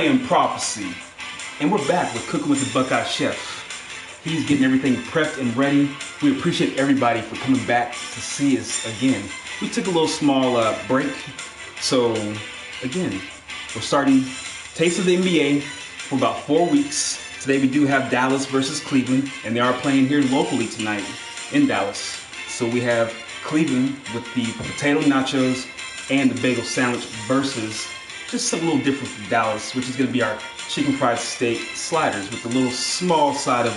am Prophecy, and we're back with Cooking with the Buckeye Chef. He's getting everything prepped and ready. We appreciate everybody for coming back to see us again. We took a little small break, so again, we're starting Taste of the NBA for about 4 weeks. Today we do have Dallas versus Cleveland, and they are playing here locally tonight in Dallas. So we have Cleveland with the potato nachos and the bagel sandwich versus just something a little different from Dallas, which is going to be our chicken fried steak sliders with a little small side of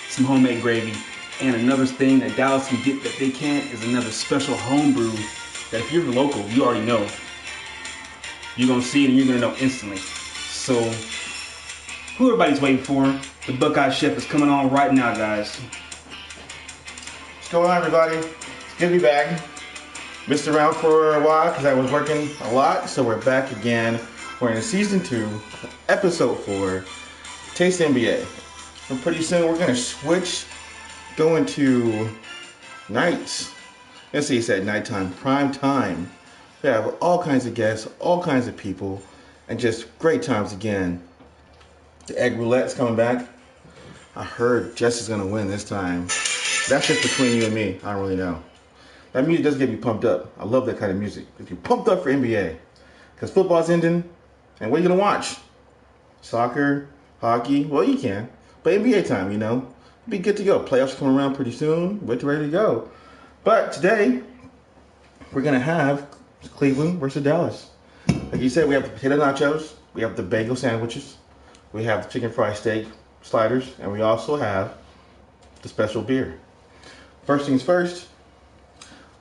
some homemade gravy. And another thing that Dallas can get that they can't is another special homebrew that if you're local, you already know. You're going to see it and you're going to know instantly. So, who everybody's waiting for, the Buckeye Chef is coming on right now, guys. What's going on, everybody? It's good to be back. Missed around for a while because I was working a lot, so we're back again. We're in Season 2, Episode 4, Taste NBA. And pretty soon we're going to switch, going to nights. Let's see, it's at nighttime, prime time. We have all kinds of guests, all kinds of people, and just great times again. The egg roulette's coming back. I heard Jess is going to win this time. That's just between you and me. I don't really know. That music does get me pumped up. I love that kind of music. If you're pumped up for NBA, because football's ending, and what are you gonna watch? Soccer, hockey? Well, you can, but NBA time, you know, be good to go. Playoffs coming around pretty soon. We're ready to go. But today, we're gonna have Cleveland versus Dallas. Like you said, we have the potato nachos, we have the bagel sandwiches, we have the chicken fried steak sliders, and we also have the special beer. First things first.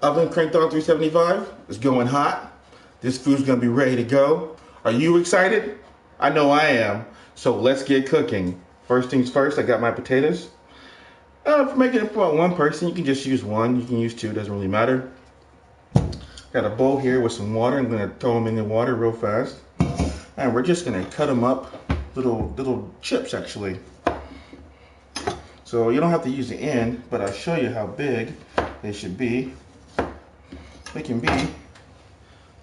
Oven cranked on 375. It's going hot. This food's gonna be ready to go. Are you excited? I know I am. So let's get cooking. First things first, I got my potatoes. For making it for one person, you can just use one. You can use two, doesn't really matter. Got a bowl here with some water. I'm gonna throw them in the water real fast. And we're just gonna cut them up, little chips actually. So you don't have to use the end, but I'll show you how big they should be. They can be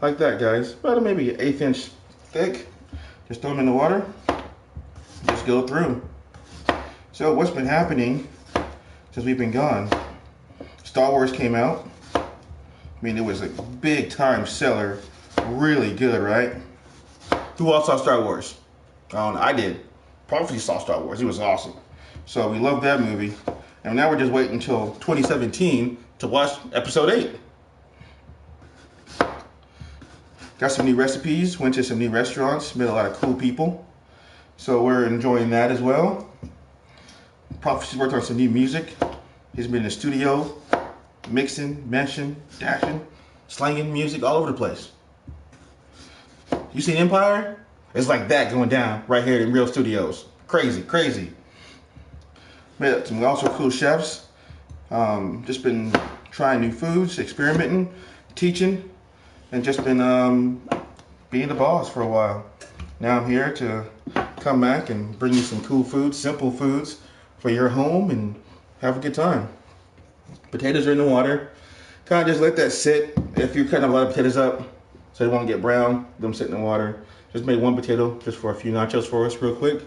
like that, guys. About maybe an 1/8 inch thick. Just throw them in the water. Just go through. So what's been happening since we've been gone? Star Wars came out. I mean, it was a big time seller. Really good, right? Who all saw Star Wars? I did. Prophecy saw Star Wars. It was awesome. So we love that movie. And now we're just waiting until 2017 to watch episode 8. Got some new recipes, went to some new restaurants, met a lot of cool people. So we're enjoying that as well. Prophecy's worked on some new music. He's been in the studio, mixing, mashing, dashing, slanging music all over the place. You seen Empire? It's like that going down right here in real studios. Crazy, crazy. Met some also cool chefs. Just been trying new foods, experimenting, teaching. And just been being the boss for a while. Now I'm here to come back and bring you some cool foods, simple foods for your home and have a good time. Potatoes are in the water. Kind of just let that sit. If you're cutting a lot of potatoes up so they won't get brown, let them sit in the water. Just made one potato just for a few nachos for us real quick.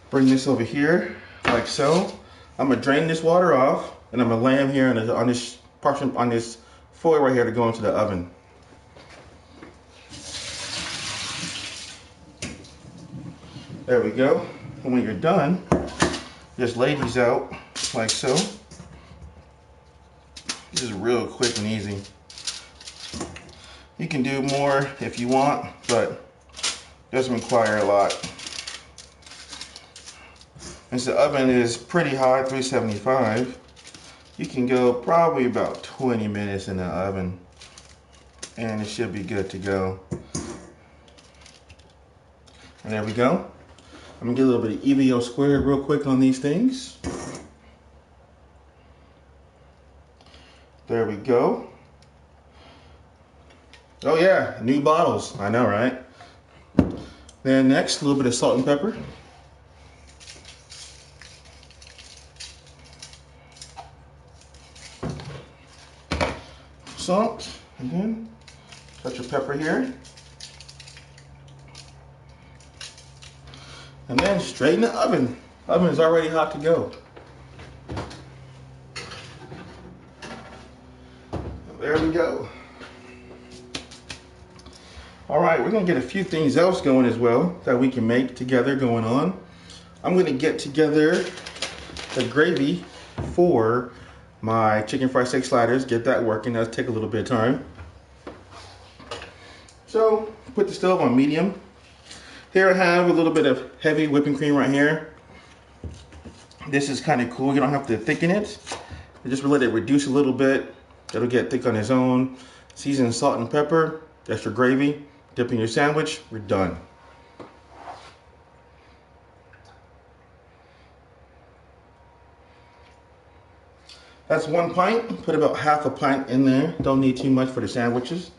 Bring this over here like so. I'm gonna drain this water off and I'm gonna lay them here on this portion, on this foil right here to go into the oven. There we go. And when you're done, just lay these out like so. This is real quick and easy. You can do more if you want, but it doesn't require a lot. Since the oven is pretty hot, 375, you can go probably about 20 minutes in the oven and it should be good to go. And there we go. I'm gonna get a little bit of EVO squared real quick on these things. There we go. Oh yeah, new bottles. I know, right? Then next, a little bit of salt and pepper. Salt, and then touch of pepper here. And then straight in the oven. Oven is already hot to go. There we go. All right, we're gonna get a few things else going as well that we can make together going on. I'm gonna get together the gravy for my chicken fried steak sliders, get that working. That'll take a little bit of time. So, put the stove on medium. Here I have a little bit of heavy whipping cream right here. This is kind of cool. You don't have to thicken it. You just let it reduce a little bit. It'll get thick on its own. Season salt and pepper. That's your gravy. Dip in your sandwich. We're done. That's 1 pint. Put about half a pint in there. Don't need too much for the sandwiches.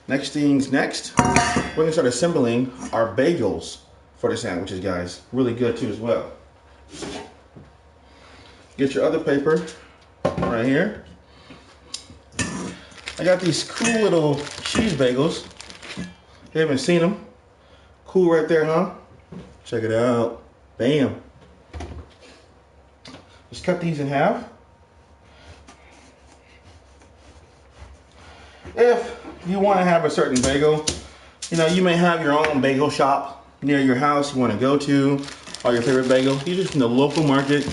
Next thing's next. We're gonna start assembling our bagels for the sandwiches, guys. Really good too as well. Get your other paper right here. I got these cool little cheese bagels. You haven't seen them. Cool right there, huh? Check it out. Bam. Just cut these in half. If you want to have a certain bagel, you know, you may have your own bagel shop near your house you want to go to, or your favorite bagel. These are from the local market.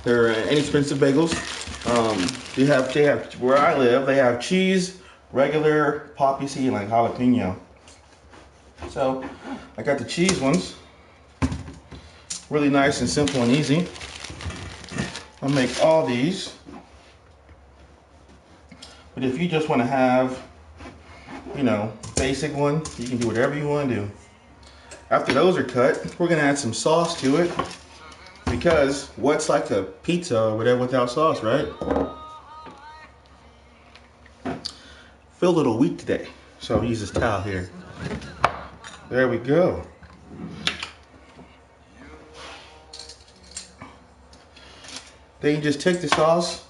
They're inexpensive bagels. They have where I live, they have cheese, regular, poppy seed, and like jalapeno. So I got the cheese ones. Really nice and simple and easy. I'll make all these. But if you just want to have, you know, basic one, you can do whatever you want to do. After those are cut, we're going to add some sauce to it. Because what's like a pizza or whatever without sauce, right? Feel a little weak today, so I'll use this towel here. There we go. Then you just take the sauce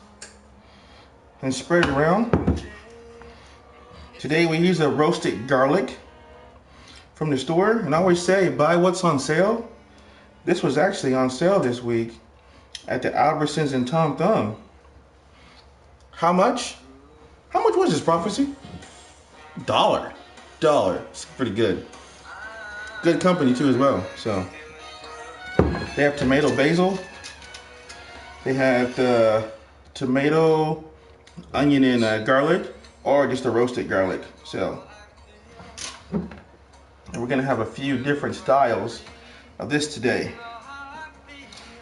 and spread it around. Today we use a roasted garlic from the store, and I always say buy what's on sale. This was actually on sale this week at the Albertsons and Tom Thumb. How much? How much was this, Prophecy? $1. It's pretty good. Good company too as well. So they have tomato basil. They have tomato, onion, and garlic, or just a roasted garlic. So, and we're gonna have a few different styles of this today.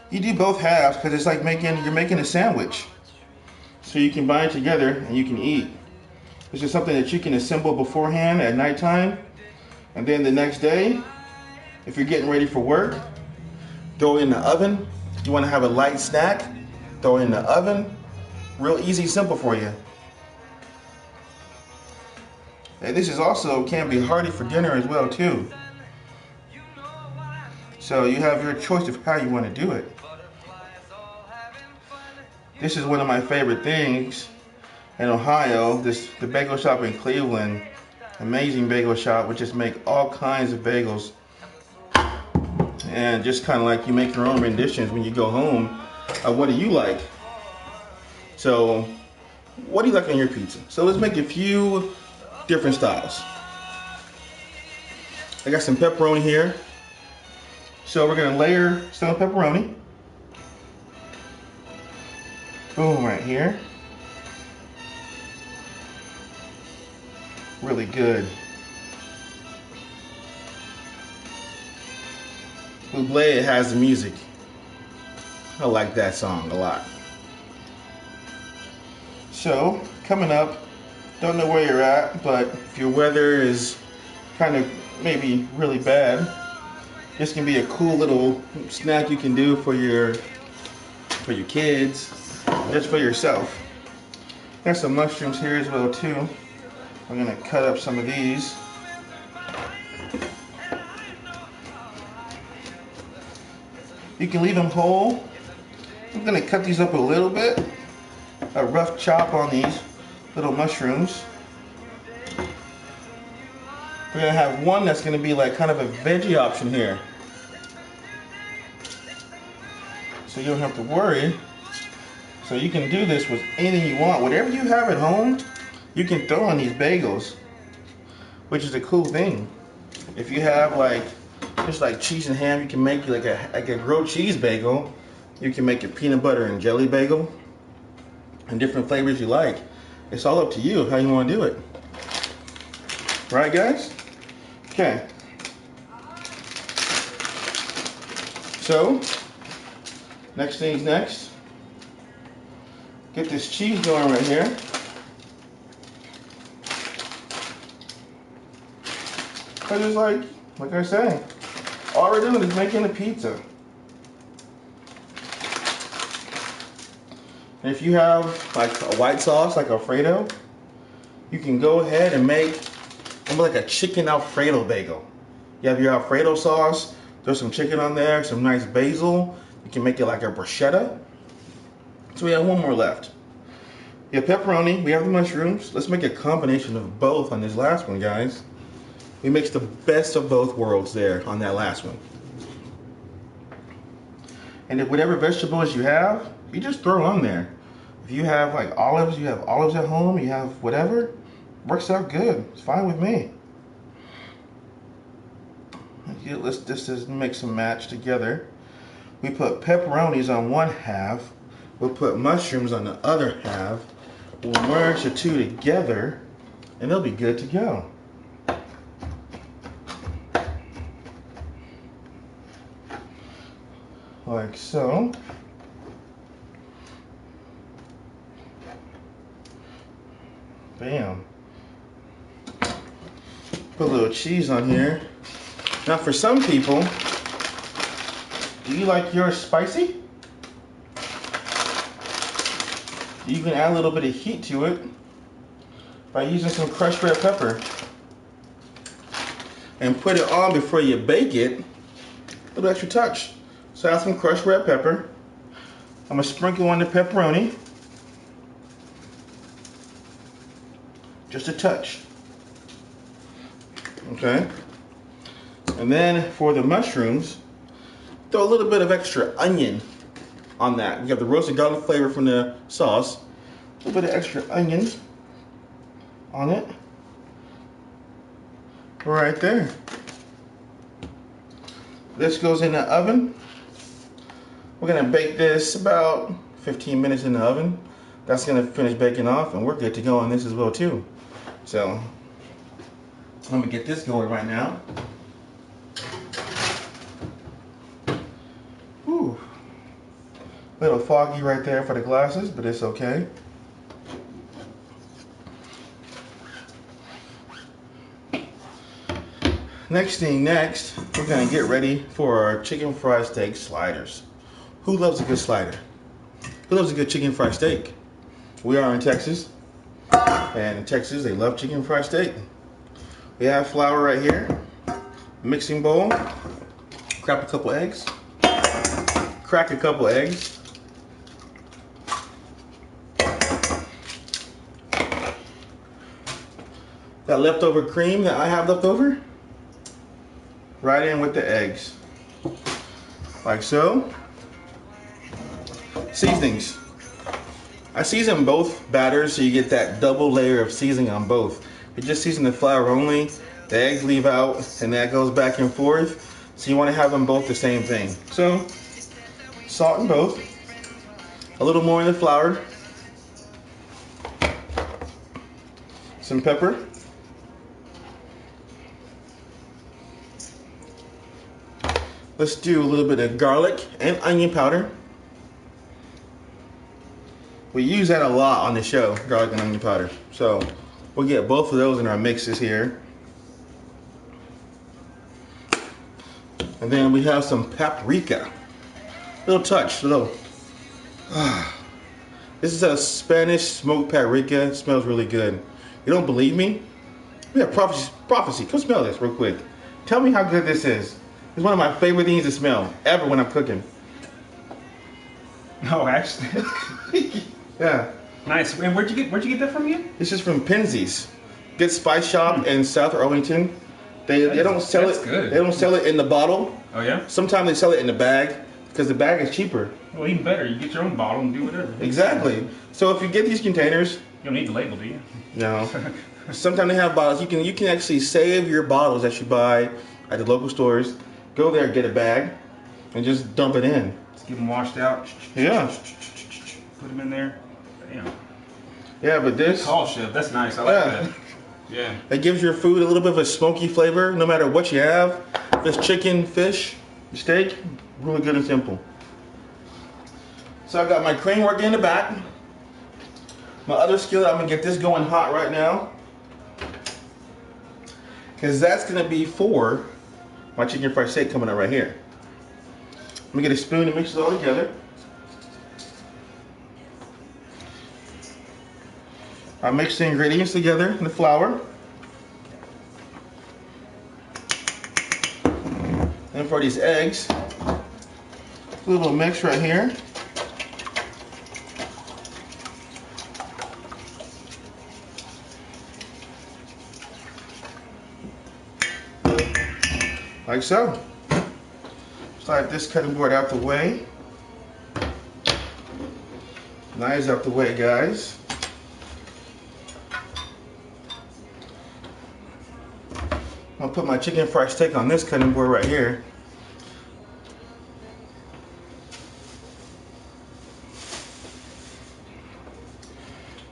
You do both halves because it's like you're making a sandwich. So you can bind it together and you can eat. This is something that you can assemble beforehand at nighttime, and then the next day, if you're getting ready for work, throw it in the oven. You want to have a light snack, throw it in the oven. Real easy, simple for you. And this is also can be hearty for dinner as well too. So you have your choice of how you want to do it. This is one of my favorite things in Ohio. The bagel shop in Cleveland, amazing bagel shop, which just make all kinds of bagels. And just kind of like you make your own renditions when you go home. What do you like? So, what do you like on your pizza? So let's make a few different styles. I got some pepperoni here. So we're gonna layer some pepperoni. Boom, right here. Really good. Bublé has the music. I like that song a lot. So, coming up, don't know where you're at, but if your weather is kind of maybe really bad, this can be a cool little snack you can do for your kids, just for yourself. There's some mushrooms here as well too. I'm gonna cut up some of these. You can leave them whole. I'm gonna cut these up a little bit. A rough chop on these little mushrooms. We're gonna have one that's gonna be like kind of a veggie option here. so you don't have to worry. So you can do this with anything you want. Whatever you have at home, you can throw on these bagels, which is a cool thing. If you have like just like cheese and ham, you can make like a grilled cheese bagel. You can make a peanut butter and jelly bagel, and different flavors you like. It's all up to you how you want to do it. Right, guys? Okay. So, next thing's next. Get this cheese going right here. Cause it's like I say, all we're doing is making a pizza. And if you have like a white sauce, like Alfredo, you can go ahead and make like a chicken Alfredo bagel. You have your Alfredo sauce, throw some chicken on there, some nice basil. You can make it like a bruschetta. So we have one more left. We have pepperoni, we have the mushrooms. Let's make a combination of both on this last one, guys. We mix the best of both worlds there on that last one. And if whatever vegetables you have, you just throw on there. If you have like olives, you have olives at home, you have whatever, works out good. It's fine with me. Let's just mix and match together. We put pepperonis on one half. We'll put mushrooms on the other half. We'll merge the two together, and they'll be good to go. Like so. Bam. Put a little cheese on here. Now for some people, do you like yours spicy? You can add a little bit of heat to it by using some crushed red pepper. And put it on before you bake it. A little extra touch. So add some crushed red pepper. I'm gonna sprinkle on the pepperoni. Just a touch. Okay. And then for the mushrooms, throw a little bit of extra onion on that. You got the roasted garlic flavor from the sauce. A little bit of extra onions on it. Right there. This goes in the oven. We're gonna bake this about 15 minutes in the oven. That's gonna finish baking off, and we're good to go on this as well too. So I'm gonna get this going right now. Whew. A little foggy right there for the glasses, but it's okay. Next, we're gonna get ready for our chicken fried steak sliders. Who loves a good slider? Who loves a good chicken fried steak? We are in Texas, and in Texas they love chicken fried steak. We have flour right here, mixing bowl, crack a couple eggs, that leftover cream that I have left over, right in with the eggs, like so. Seasonings. I season both batters so you get that double layer of seasoning on both. You just season the flour only, the eggs leave out, and that goes back and forth. So you want to have them both the same thing. So, salt in both, a little more in the flour, some pepper, let's do a little bit of garlic and onion powder. We use that a lot on the show, garlic and onion powder. So we'll get both of those in our mixes here. And then we have some paprika. Little touch, little. This is a Spanish smoked paprika. It smells really good. You don't believe me? We have prophecy. Come smell this real quick. Tell me how good this is. It's one of my favorite things to smell ever when I'm cooking. Oh, actually. Yeah. Nice. And where'd you get that from again? This is from Penzeys. Good spice shop in South Arlington. They don't sell it. Good. They don't sell it in the bottle. Oh yeah. Sometimes they sell it in the bag. because the bag is cheaper. Well, even better, you get your own bottle and do whatever. Exactly. So if you get these containers, you don't need the label, do you? No. Sometimes they have bottles. You can actually save your bottles that you buy at the local stores. Go there, get a bag, and just dump it in. Just get them washed out. Yeah. Put them in there. Damn. Yeah, but this. Call chef. That's nice. I like that. Yeah. It gives your food a little bit of a smoky flavor, no matter what you have. If it's chicken, fish, steak, really good and simple. So I got my crane working in the back. My other skillet, I'm gonna get this going hot right now, because that's gonna be for my chicken fried steak coming up right here. I'm gonna get a spoon and mix it all together. I mix the ingredients together in the flour. And for these eggs, a little mix right here. Like so. Slide this cutting board out the way. Knives out the way, guys. I'll put my chicken fried steak on this cutting board right here.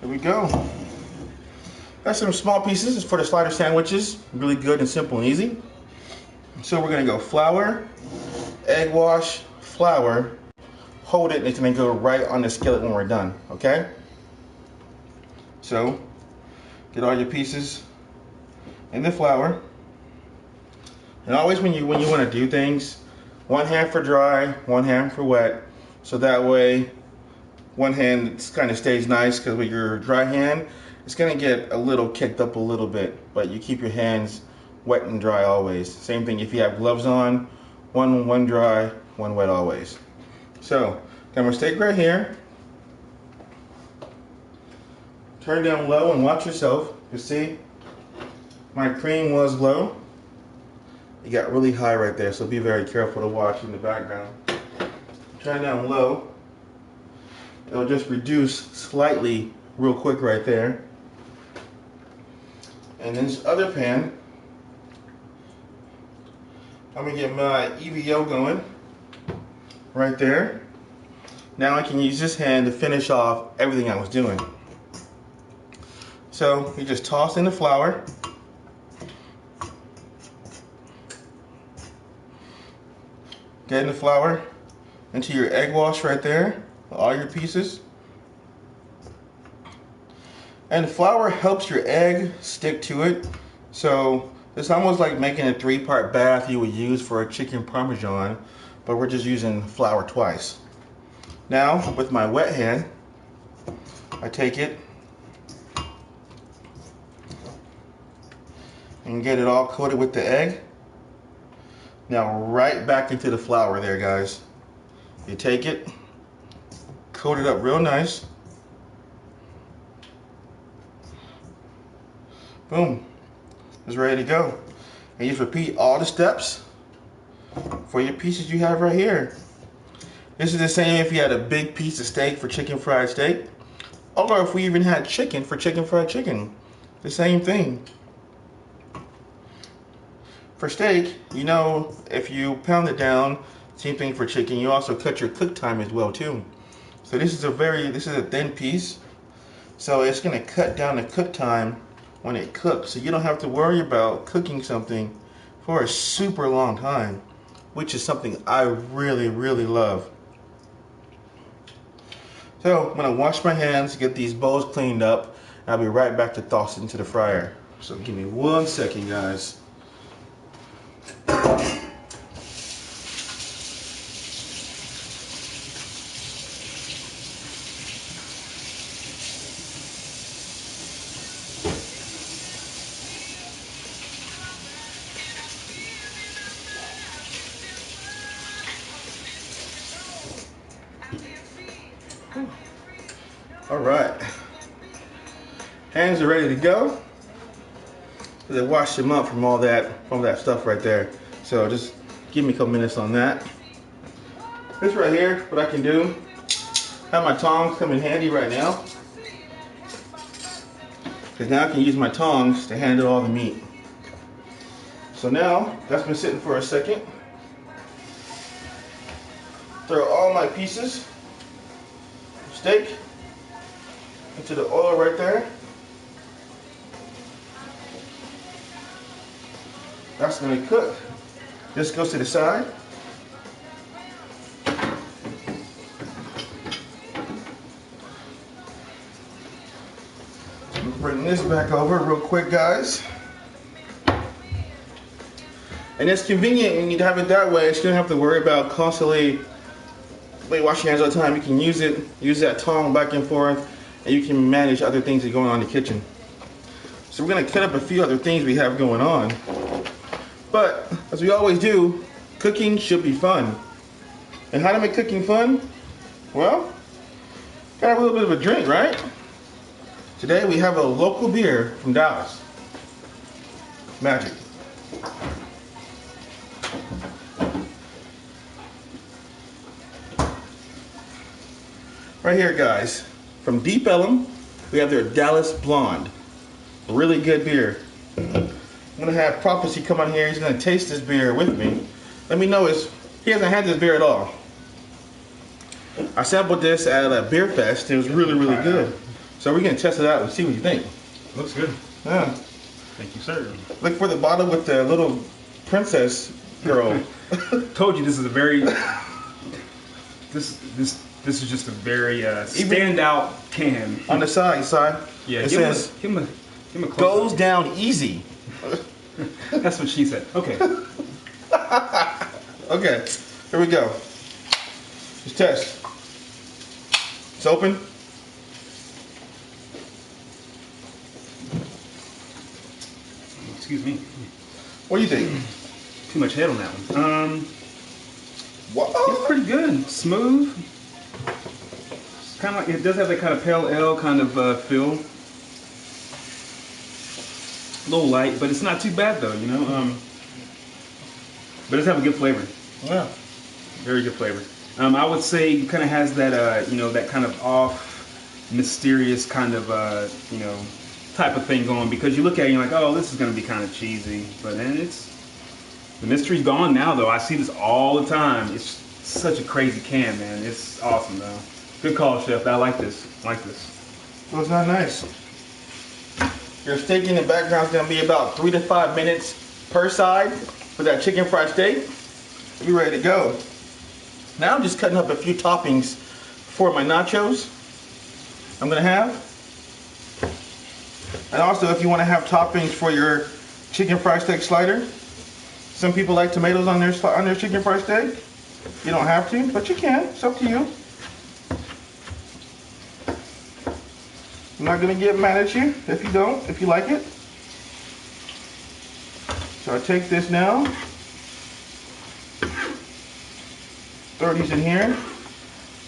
There we go. Got some small pieces for the slider sandwiches. Really good and simple and easy. So we're gonna go flour, egg wash, flour, hold it, and it's gonna go right on the skillet when we're done, okay? So, get all your pieces in the flour. And always when you wanna do things, one hand for dry, one hand for wet, so that way one hand kind of stays nice, because with your dry hand, it's gonna get a little kicked up a little bit, but you keep your hands wet and dry always. Same thing if you have gloves on, one dry, one wet always. So, got my steak right here. Turn down low and watch yourself. You see, my cream was low. It got really high right there, so be very careful to watch in the background. Turn down low. It'll just reduce slightly real quick right there. And then this other pan, I'm gonna get my EVO going right there. Now I can use this hand to finish off everything I was doing. So you just toss in the flour. Get in the flour into your egg wash right there, all your pieces. And the flour helps your egg stick to it. So it's almost like making a 3-part bath you would use for a chicken parmesan, but we're just using flour twice. Now, with my wet hand, I take it and get it all coated with the egg. Now, right back into the flour there, guys. You take it, coat it up real nice. Boom. It's ready to go. And you just repeat all the steps for your pieces you have right here. This is the same if you had a big piece of steak for chicken fried steak, or if we even had chicken for chicken fried chicken. The same thing. For steak, you know, if you pound it down, same thing for chicken, you also cut your cook time as well too. So this is a thin piece, so it's gonna cut down the cook time when it cooks, so you don't have to worry about cooking something for a super long time, which is something I really, really love. So I'm gonna wash my hands, get these bowls cleaned up, and I'll be right back to toss it into the fryer. So give me 1 second, guys. All right, hands are ready to go. They washed them up from all that stuff right there. So just give me a couple minutes on that. This right here, what I can do, have my tongs come in handy right now. Because now I can use my tongs to handle all the meat. So now, that's been sitting for a second. Throw all my pieces of steak into the oil right there. That's going to cook. This goes to the side. Bring this back over real quick, guys. And it's convenient when you have it that way. So you don't have to worry about constantly washing your hands all the time. You can use that tong back and forth, and you can manage other things that are going on in the kitchen. So we're gonna cut up a few other things we have going on. But as we always do, cooking should be fun. And how to make cooking fun? Well, gotta have a little bit of a drink, right? Today we have a local beer from Dallas. Magic. Right here, guys, from Deep Ellum, we have their Dallas Blonde. Really good beer. I'm gonna have Prophecy come on here. He's gonna taste this beer with me. Let me know he hasn't had this beer at all. I sampled this at a beer fest. It was really, really good. So we're gonna test it out and see what you think. Looks good. Yeah. Thank you, sir. Look for the bottle with the little princess girl. Told you this is a very this is just a very standout can. On the side. Yeah, it says give him a close goes up. down easy. That's what she said. Okay. Okay, here we go. Let's test. It's open. Excuse me. What do you think? Too much head on that one. What? It's pretty good. Smooth. It's kind of like, it does have that kind of pale ale kind of feel. A little light, but it's not too bad though, you know. But it's have a good flavor. Yeah. Very good flavor. I would say it kind of has that, you know, that kind of off, mysterious kind of, you know, type of thing going, because you look at it and you're like, oh, this is going to be kind of cheesy, but then the mystery's gone now though. I see this all the time. It's such a crazy can, man. It's awesome though. Good call, chef. I like this. So it's not nice. Your steak in the background is going to be about 3 to 5 minutes per side for that chicken fried steak. Be ready to go. Now I'm just cutting up a few toppings for my nachos I'm going to have. And also, if you want to have toppings for your chicken fried steak slider, some people like tomatoes on their chicken fried steak. You don't have to, but you can. It's up to you. I'm not going to get mad at you if you don't, if you like it. So I take this now, throw these in here,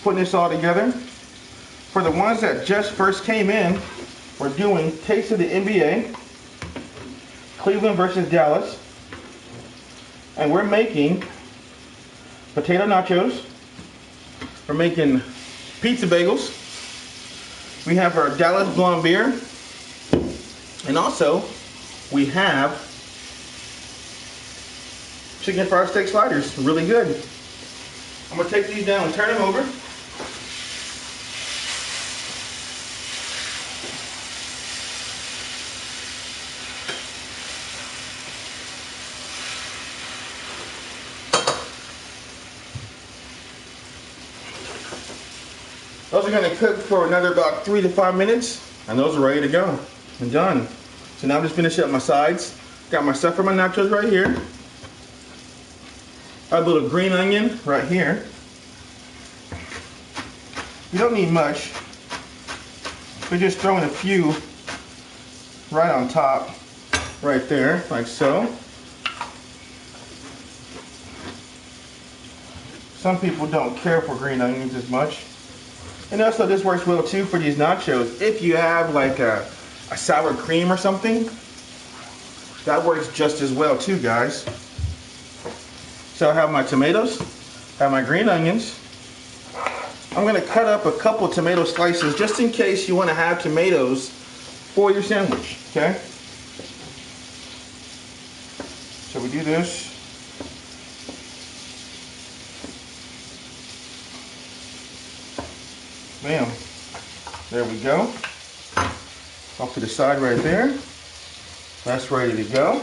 putting this all together. For the ones that just first came in, we're doing Taste of the NBA, Cleveland versus Dallas, and we're making potato nachos, we're making pizza bagels, we have our Dallas Blonde beer, and also we have chicken fried steak sliders, really good. I'm gonna take these down and turn them over. Those are going to cook for another about 3 to 5 minutes, and those are ready to go and done. So now I'm just finishing up my sides. Got my stuff for my nachos right here. A little green onion right here. You don't need much. We're just throwing a few right on top, right there, like so. Some people don't care for green onions as much. And also this works well too for these nachos. If you have like a sour cream or something, that works just as well too, guys. So I have my tomatoes, Got my green onions. I'm gonna cut up a couple tomato slices just in case you want to have tomatoes for your sandwich, okay? So we do this. Bam. There we go. Off to the side right there. That's ready to go.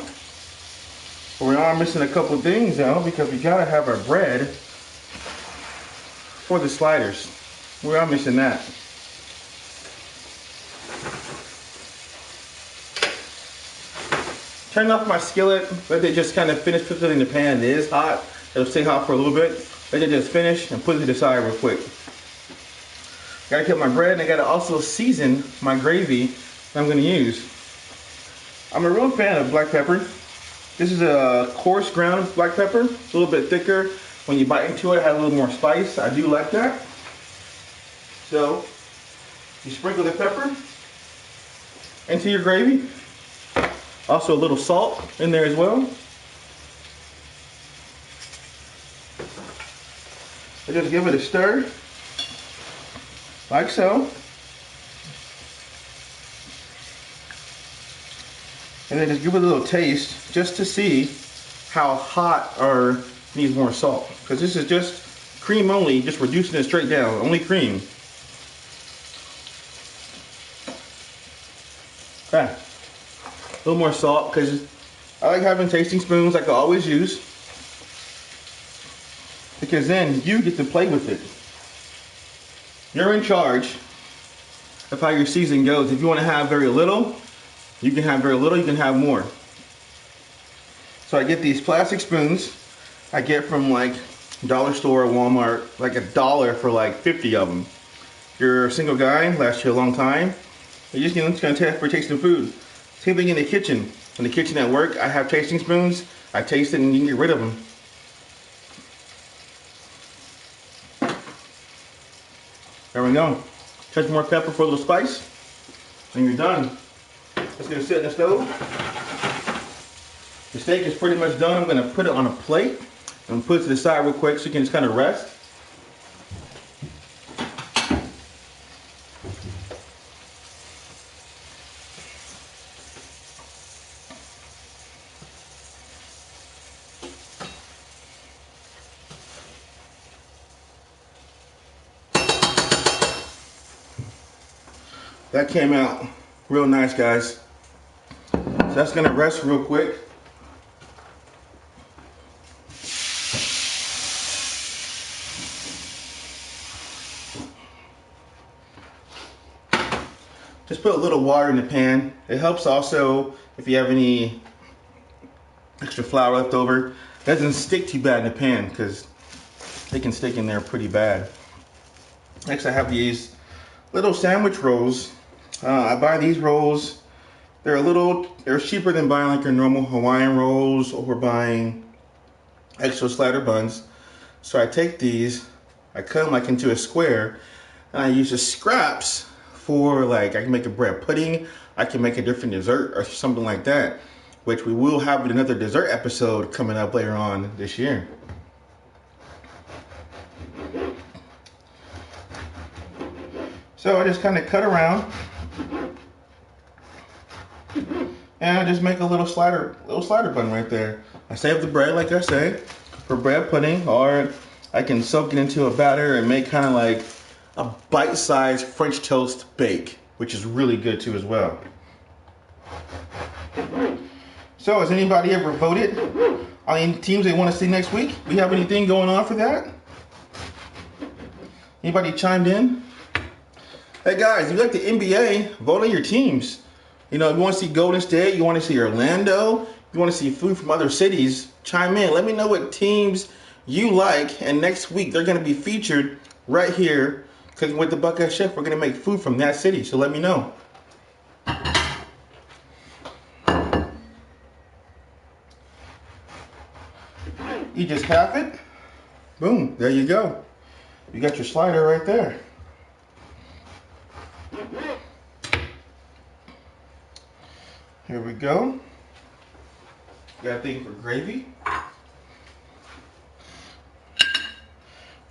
But we are missing a couple things though, because we gotta have our bread for the sliders. We are missing that. Turn off my skillet, let it just kind of finish cooking in the pan. It is hot. It'll stay hot for a little bit. Let it just finish and put it to the side real quick. Gotta cook my bread, and I gotta also season my gravy that I'm gonna use. I'm a real fan of black pepper. This is a coarse ground black pepper. It's a little bit thicker. When you bite into it, it has a little more spice. I do like that. So, you sprinkle the pepper into your gravy. Also a little salt in there as well. I just give it a stir, like so. And then just give it a little taste just to see how hot or needs more salt. Because this is just cream only, just reducing it straight down, only cream. Okay. A little more salt because I like having tasting spoons like I always use. Because then you get to play with it. You're in charge of how your season goes. If you want to have very little, you can have very little, you can have more. So I get these plastic spoons I get from like dollar store or Walmart, like $1 for like 50 of them. If you're a single guy, lasts you a long time. You're just gonna test for tasting food. Same thing in the kitchen. In the kitchen at work, I have tasting spoons. I taste it and you can get rid of them. There we go. Touch more pepper for a little spice, and you're done. It's gonna sit in the stove. The steak is pretty much done. I'm gonna put it on a plate and put it to the side real quick so you can just kind of rest. That came out real nice, guys. So that's gonna rest real quick. Just put a little water in the pan. It helps also if you have any extra flour left over. It doesn't stick too bad in the pan because they can stick in there pretty bad. Next I have these little sandwich rolls. I buy these rolls. They're cheaper than buying like your normal Hawaiian rolls or buying extra slider buns. So I take these, I cut them like into a square, and I use the scraps for like, I can make a bread pudding, I can make a different dessert or something like that, which we will have another dessert episode coming up later on this year. So I just kind of cut around and I just make a little slider bun right there. I save the bread, like I say, for bread pudding, or I can soak it into a batter and make kind of like a bite-sized French toast bake, which is really good too as well. So has anybody ever voted on any teams they want to see next week? Do you have anything going on for that? Anybody chimed in? Hey guys, if you like the NBA, vote on your teams. You know, if you want to see Golden State, you want to see Orlando, you want to see food from other cities, chime in. Let me know what teams you like, and next week they're going to be featured right here, because with the Buckeye Chef, we're going to make food from that city, so let me know. You just half it, boom, there you go. You got your slider right there. Here we go. Got a thing for gravy.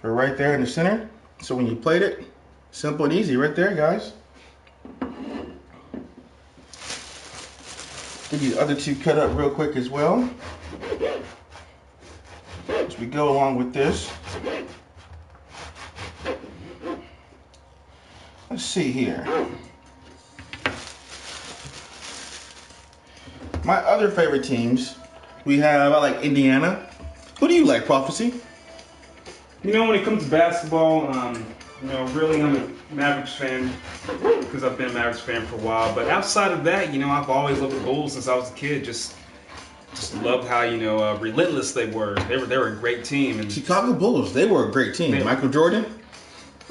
They're right there in the center. So when you plate it, simple and easy right there, guys. Get these other two cut up real quick as well. As we go along with this. Let's see here. My other favorite teams, I like Indiana. Who do you like, Prophecy? You know, when it comes to basketball, you know, really I'm a Mavericks fan because I've been a Mavericks fan for a while. But outside of that, you know, I've always loved the Bulls since I was a kid. Just loved how, you know, relentless they were. They were a great team. And Chicago Bulls, they were a great team. Michael Jordan?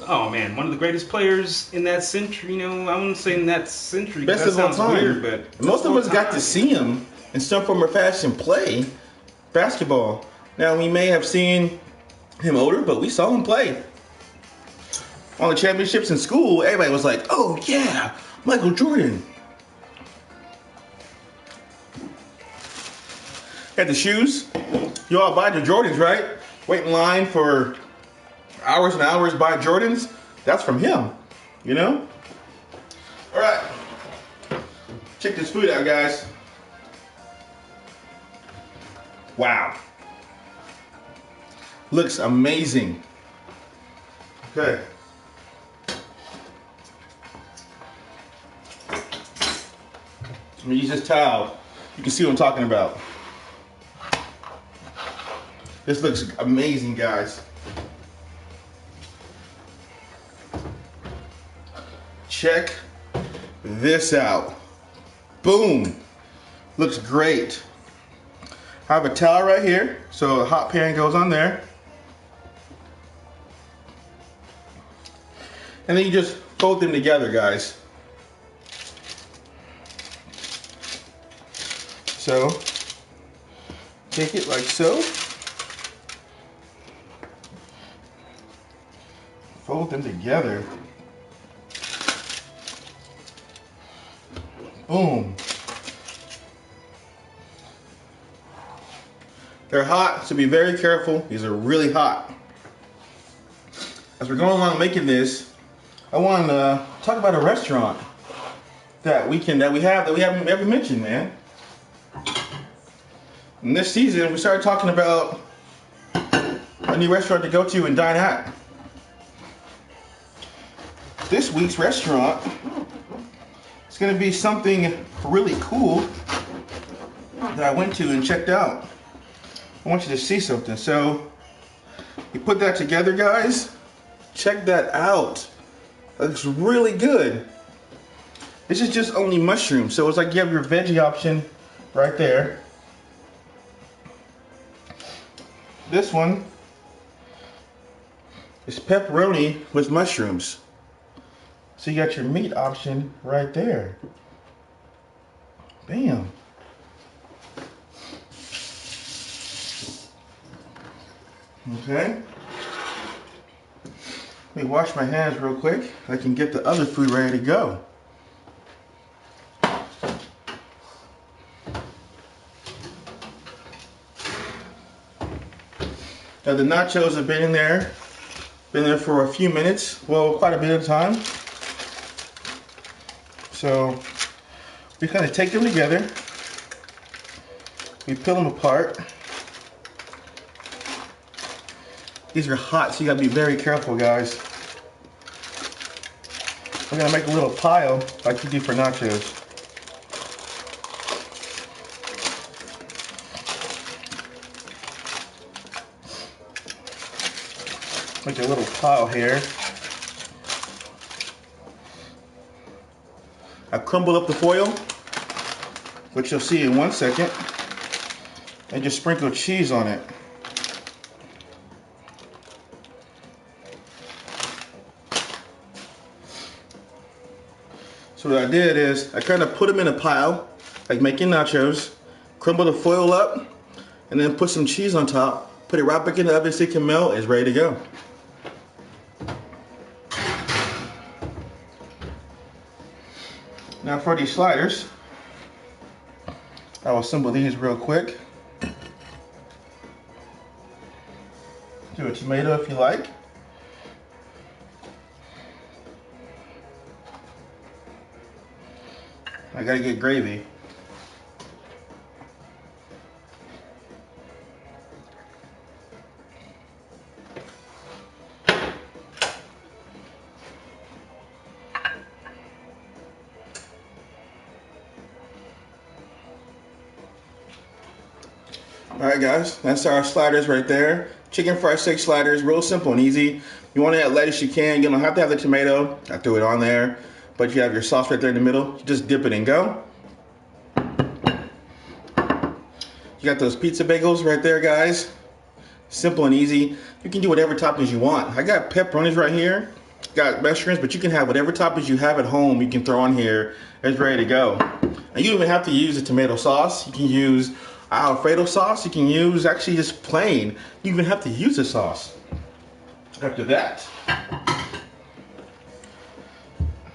Oh man, one of the greatest players in that century. You know, I wouldn't say in that century. Best of all time. Weird, but most of us got to see him in some form or fashion play basketball. Now we may have seen him older, but we saw him play. On the championships in school, everybody was like, "Oh yeah, Michael Jordan." Had the shoes. You all buy the Jordans, right? Wait in line for hours and hours, buy Jordans. That's from him, you know? All right. Check this food out, guys. Wow. Looks amazing. Okay. Let me use this towel. You can see what I'm talking about. This looks amazing, guys. Check this out. Boom. Looks great. I have a towel right here, so the hot pan goes on there. And then you just fold them together, guys. So, take it like so. Fold them together. Boom. They're hot, so be very careful. These are really hot. As we're going along making this, I want to talk about a restaurant that we haven't ever mentioned, man. In this season, we started talking about a new restaurant to go to and dine at. This week's restaurant is going to be something really cool that I went to and checked out. I want you to see something. So, you put that together, guys. Check that out. That looks really good. This is just only mushrooms, so it's like you have your veggie option right there. This one is pepperoni with mushrooms. So you got your meat option right there. Bam. Okay. Let me wash my hands real quick. I can get the other food ready to go. Now the nachos have been there for a few minutes. Well, quite a bit of time. So we kind of take them together. We peel them apart. These are hot, so you gotta be very careful, guys. We're gonna make a little pile like you do for nachos. Make a little pile here. I crumbled up the foil, which you'll see in 1 second, and just sprinkle cheese on it. So what I did is I kind of put them in a pile, like making nachos, crumble the foil up, and then put some cheese on top, put it right back in the oven so it can melt. It's ready to go. Now for these sliders, I will assemble these real quick. Do a tomato if you like. I gotta get gravy. Alright guys, that's our sliders right there. Chicken fried steak sliders, real simple and easy. You want to add lettuce, you can. You don't have to have the tomato. I threw it on there. But you have your sauce right there in the middle. You just dip it and go. You got those pizza bagels right there, guys. Simple and easy. You can do whatever toppings you want. I got pepperonis right here. Got mushrooms, but you can have whatever toppings you have at home you can throw on here. It's ready to go. And you don't even have to use a tomato sauce. You can use Alfredo sauce. You can use actually just plain. You even have to use a sauce. After that,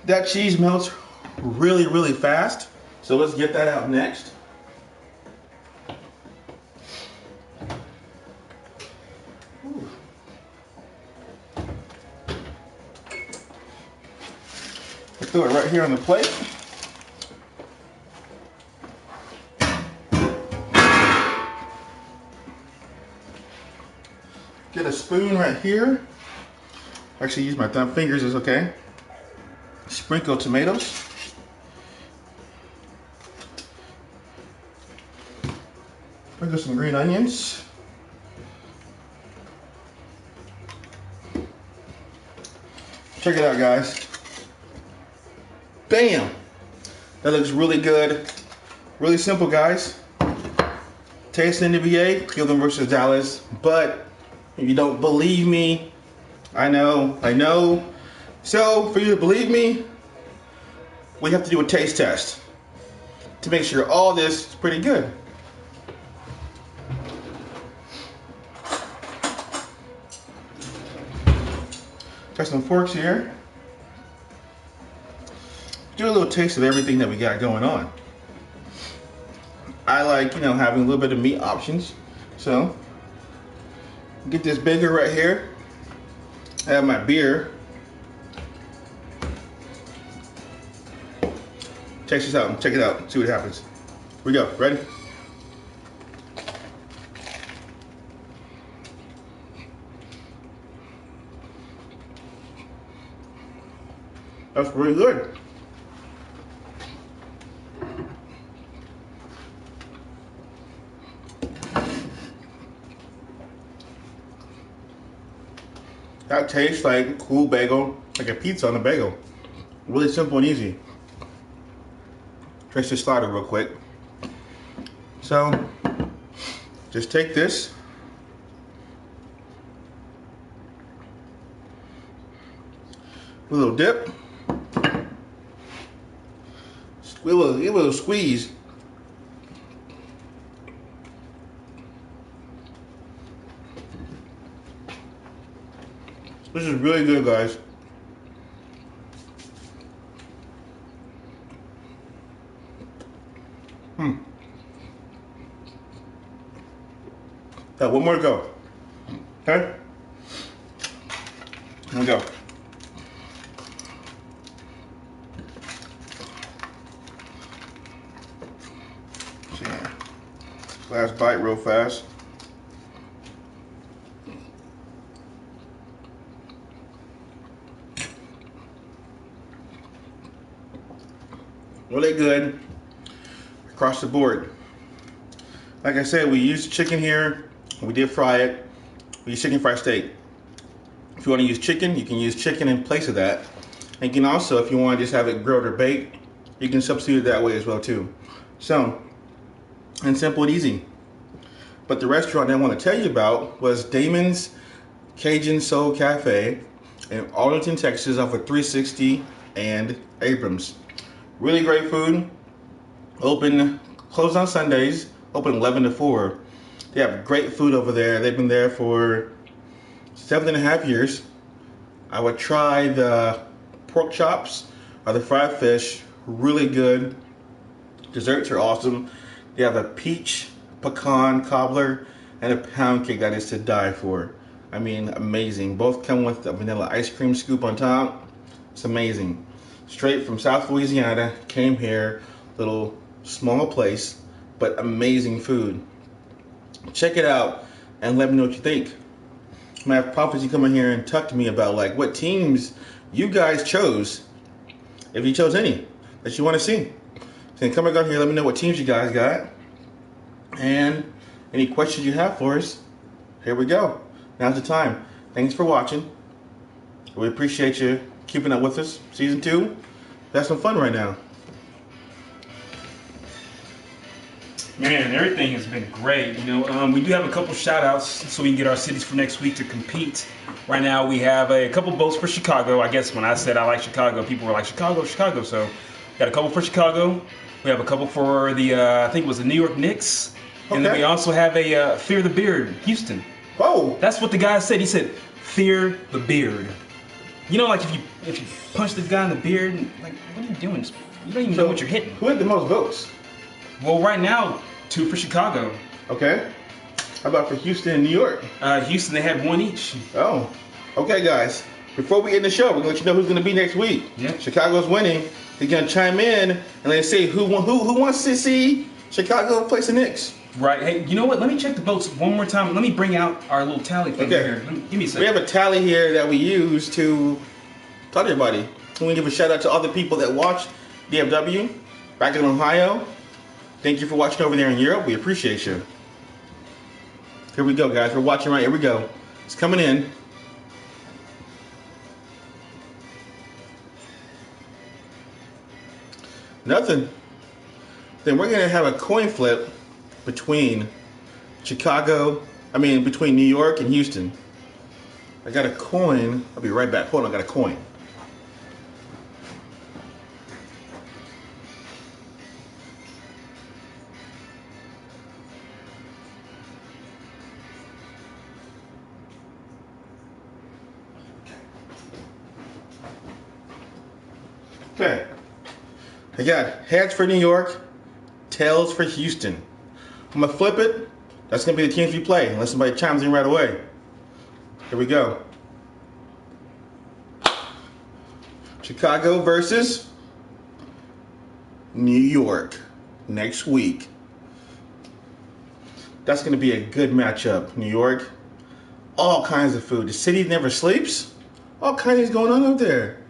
that cheese melts really, really fast. So let's get that out next. Ooh. I throw it right here on the plate. Get a spoon right here. Actually, use my thumb fingers is okay. Sprinkle tomatoes. Sprinkle some green onions. Check it out, guys. Bam! That looks really good. Really simple, guys. Taste NBA, Cleveland versus Dallas. But if you don't believe me, I know. So for you to believe me, we have to do a taste test to make sure all this is pretty good. Got some forks here. Do a little taste of everything that we got going on. I like, having a little bit of meat options. So get this bigger right here. I have my beer. Taste this out. Check it out. See what happens. Here we go. Ready? That's really good. That tastes like a cool bagel, like a pizza on a bagel. Really simple and easy. Trace this slider real quick. So, just take this. A little dip. Give it a little squeeze. This is really good, guys. Got one more to go. Okay? Here we go. See, last bite real fast. Really good across the board. Like I said, we used chicken here. We did fry it. We use chicken fried steak. If you want to use chicken, you can use chicken in place of that. And you can also, if you want to just have it grilled or baked, you can substitute it that way as well too. So, and simple and easy. But the restaurant I want to tell you about was Damon's Cajun Soul Cafe in Arlington, Texas, off of 360 and Abrams. Really great food. Open, closed on Sundays. Open 11 to 4. They have great food over there. They've been there for 7.5 years. I would try the pork chops or the fried fish. Really good. Desserts are awesome. They have a peach pecan cobbler and a pound cake that is to die for. I mean, amazing. Both come with a vanilla ice cream scoop on top. It's amazing. Straight from South Louisiana, came here, little small place, but amazing food. Check it out and let me know what you think. I'm gonna have Prophecy come in here and talk to me about like what teams you guys chose, if you chose any that you want to see. So come back on here, let me know what teams you guys got, and any questions you have for us. Here we go. Now's the time. Thanks for watching. We appreciate you keeping up with us. Season 2. That's some fun right now. Man, everything has been great. We do have a couple shout outs so we can get our cities for next week to compete. Right now we have a couple votes for Chicago. I guess when I said I like Chicago, people were like, Chicago. So got a couple for Chicago. We have a couple for the, I think it was the New York Knicks. And then we also have a Fear the Beard, Houston. Oh! That's what the guy said. He said, Fear the Beard. Like if you punch the guy in the beard, like, what are you doing? You don't even know what you're hitting. Who had the most votes? Well, right now, 2 for Chicago. Okay. How about for Houston and New York? Houston, they had 1 each. Oh. Okay, guys. Before we end the show, we're gonna let you know who's gonna be next week. Yeah. Chicago's winning. They're gonna chime in and let's see who wants to see Chicago place the Knicks. Right. Hey, you know what? Let me check the votes one more time. Let me bring out our little tally thing here. Give me a second. We have a tally here that we use to talk to everybody. We want to give a shout out to all the people that watch DFW back in Ohio. Thank you for watching over there in Europe. We appreciate you. Here we go, guys. We're watching right. Here we go. It's coming in. Nothing. Then we're going to have a coin flip between between New York and Houston. I got a coin. I'll be right back. Hold on, I got a coin. Okay. I got heads for New York, tails for Houston. I'm gonna flip it. That's gonna be the teams we play, unless somebody chimes in right away. Here we go. Chicago versus New York next week. That's gonna be a good matchup. New York, all kinds of food. The city never sleeps. All kinds of things going on out there.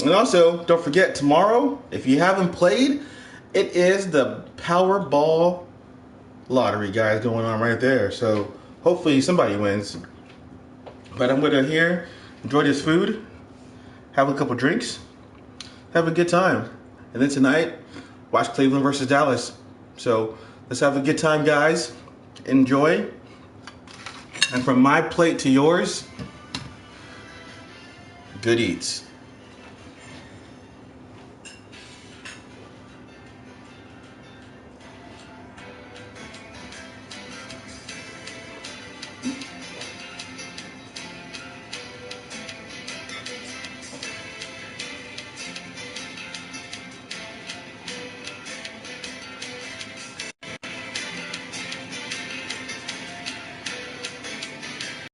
And also, don't forget, tomorrow, if you haven't played, it is the Powerball lottery, guys, going on right there. So hopefully somebody wins. But I'm gonna here enjoy this food, have a couple drinks, have a good time, and then tonight watch Cleveland versus Dallas. So let's have a good time, guys. Enjoy. And from my plate to yours, good eats.